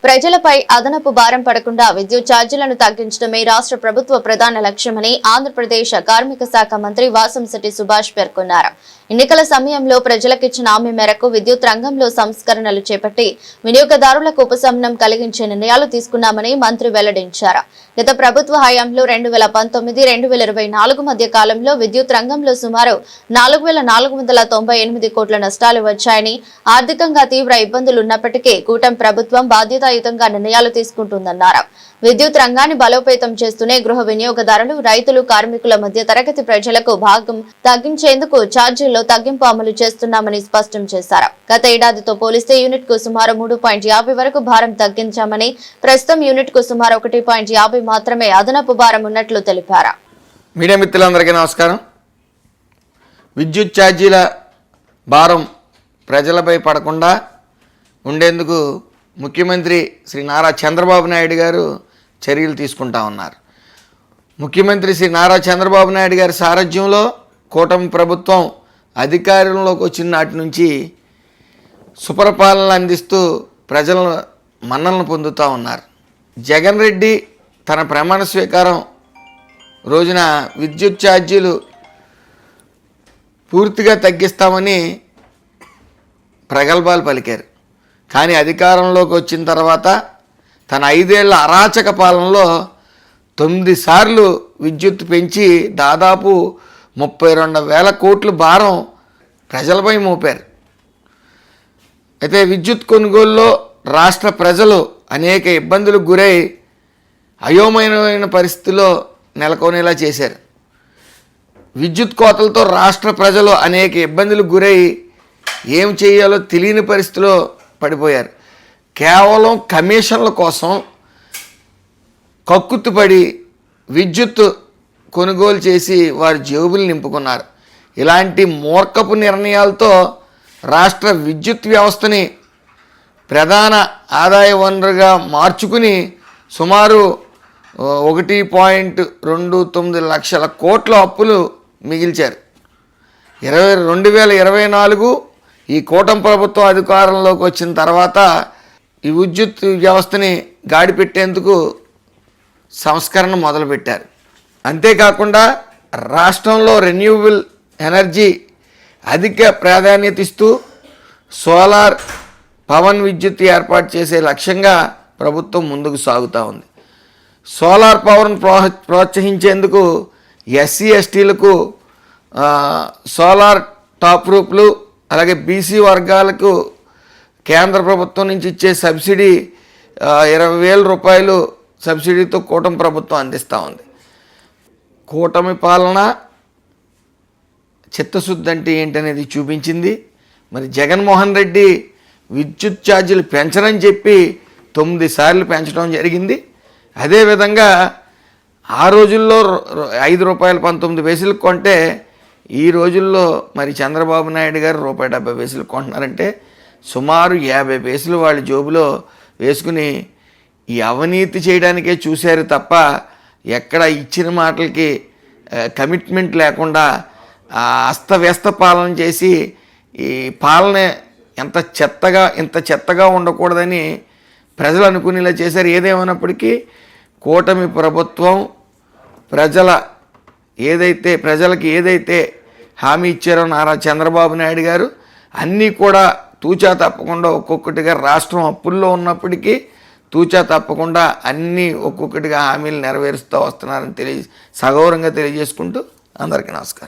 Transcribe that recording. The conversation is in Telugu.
ప్రజలపై అదనపు భారం పడకుండా విద్యుత్ ఛార్జీలను తగ్గించడమే రాష్ట్ర ప్రభుత్వ ప్రధాన లక్ష్యమని ఆంధ్రప్రదేశ్ కార్మిక శాఖ మంత్రి వాసంశెట్టి సుభాష్ పేర్కొన్నారు. ఎన్నికల సమయంలో ప్రజలకిచ్చిన హామీ మేరకు విద్యుత్ రంగంలో సంస్కరణలు చేపట్టి వినియోగదారులకు ఉపశమనం కలిగించే నిర్ణయాలు తీసుకున్నామని మంత్రి వెల్లడించారు. గత ప్రభుత్వ హయాంలో 2019-2024 మధ్య కాలంలో విద్యుత్ రంగంలో సుమారు 4,498 కోట్ల నష్టాలు వచ్చాయని, ఆర్థికంగా తీవ్ర ఇబ్బందులున్నప్పటికీ కూటమి ప్రభుత్వం బాధ్యతాయుతంగా నిర్ణయాలు తీసుకుంటుందన్నారు. విద్యుత్ రంగాన్ని బలోపేతం చేస్తూనే గృహ వినియోగదారులు, రైతులు, కార్మికుల మధ్య తరగతి ప్రజలకు భాగం తగ్గించేందుకు ఛార్జీల్లో తగ్గింపు అమలు చేస్తున్నామని స్పష్టం చేశారు. గత ఏడాదితో పోలిస్తే యూనిట్ కు సుమారు 3.50 వరకు భారం తగ్గించామని, ప్రస్తుతం యూనిట్ కు సుమారు 1.50 మాత్రమే అదనపు భారం ఉన్నట్లు తెలిపారు. మీడియా మిత్రులందరికీ నమస్కారం. విద్యుత్ ఛార్జీల భారం ప్రజలపై పడకుండా ఉండేందుకు ముఖ్యమంత్రి శ్రీ నారా చంద్రబాబు నాయుడు గారు చర్యలు తీసుకుంటా ఉన్నారు. ముఖ్యమంత్రి శ్రీ నారా చంద్రబాబు నాయుడు గారి సారథ్యంలో కూటమి ప్రభుత్వం అధికారంలోకి వచ్చిన నాటి నుంచి సుపరిపాలన అందిస్తూ ప్రజల మన్నలను పొందుతూ ఉన్నారు. జగన్ రెడ్డి తన ప్రమాణ స్వీకారం రోజున విద్యుత్ ఛార్జీలు పూర్తిగా తగ్గిస్తామని ప్రగల్భాలు పలికారు. కానీ అధికారంలోకి వచ్చిన తర్వాత తన 5 ఏళ్ల అరాచక పాలనలో 9 సార్లు విద్యుత్ పెంచి దాదాపు 32,000 కోట్ల భారం ప్రజలపై మోపారు. అయితే విద్యుత్ కొనుగోలులో రాష్ట్ర ప్రజలు అనేక ఇబ్బందులకు గురై అయోమయమైన పరిస్థితిలో నెలకొనేలా చేశారు. విద్యుత్ కోతలతో రాష్ట్ర ప్రజలు అనేక ఇబ్బందులకు గురై ఏం చేయాలో తెలియని పరిస్థితిలో పడిపోయారు. కేవలం కమిషన్ల కోసం కక్కుతుపడి విద్యుత్ కొనుగోలు చేసి వారి జేబులు నింపుకున్నారు. ఇలాంటి మూర్ఖపు నిర్ణయాలతో రాష్ట్ర విద్యుత్ వ్యవస్థని ప్రధాన ఆదాయ వనరుగా మార్చుకుని సుమారు 1.29 లక్షల కోట్ల అప్పులు మిగిల్చారు. 2024 ఈ కూటమి ప్రభుత్వం అధికారంలోకి వచ్చిన తర్వాత ఈ విద్యుత్ వ్యవస్థని గాడిపెట్టేందుకు సంస్కరణ మొదలుపెట్టారు. అంతేకాకుండా రాష్ట్రంలో రెన్యూవబుల్ ఎనర్జీ అధిక ప్రాధాన్యత ఇస్తూ సోలార్ పవన్ విద్యుత్ ఏర్పాటు చేసే లక్ష్యంగా ప్రభుత్వం ముందుకు సాగుతూ ఉంది. సోలార్ పవర్ను ప్రోత్సహించేందుకు ఎస్సీ ఎస్టీలకు సోలార్ టాప్ రూప్లు, అలాగే బీసీ వర్గాలకు కేంద్ర ప్రభుత్వం నుంచి ఇచ్చే సబ్సిడీ 20,000 రూపాయలు సబ్సిడీతో కూటమి ప్రభుత్వం అందిస్తూ ఉంది. కూటమి పాలన చిత్తశుద్ధి అంటే ఏంటనేది చూపించింది. మరి జగన్మోహన్ రెడ్డి విద్యుత్ ఛార్జీలు పెంచరని చెప్పి 9 సార్లు పెంచడం జరిగింది. అదేవిధంగా ఆ రోజుల్లో ₹5.19 కొంటే ఈ రోజుల్లో మరి చంద్రబాబు నాయుడు గారు ₹1.70 కొంటున్నారంటే సుమారు 50 పైసలు వాళ్ళ జోబులో వేసుకుని ఈ అవినీతి చేయడానికే చూశారు తప్ప ఎక్కడ ఇచ్చిన మాటలకి కమిట్మెంట్ లేకుండా అస్తవ్యస్త పాలన చేసి ఈ పాలన ఇంత చెత్తగా ఉండకూడదని ప్రజలు అనుకునేలా చేశారు. ఏదేమైనప్పటికీ కూటమి ప్రభుత్వం ప్రజలకి ఏదైతే హామీ ఇచ్చారో నారా చంద్రబాబు నాయుడు గారు అన్నీ కూడా తూచా తప్పకుండా ఒక్కొక్కటిగా రాష్ట్రం అప్పుల్లో ఉన్నప్పటికీ తూచా తప్పకుండా అన్నీ ఒక్కొక్కటిగా హామీలు నెరవేరుస్తూ వస్తున్నారని సగౌరవంగా తెలియజేసుకుంటూ అందరికీ నమస్కారం.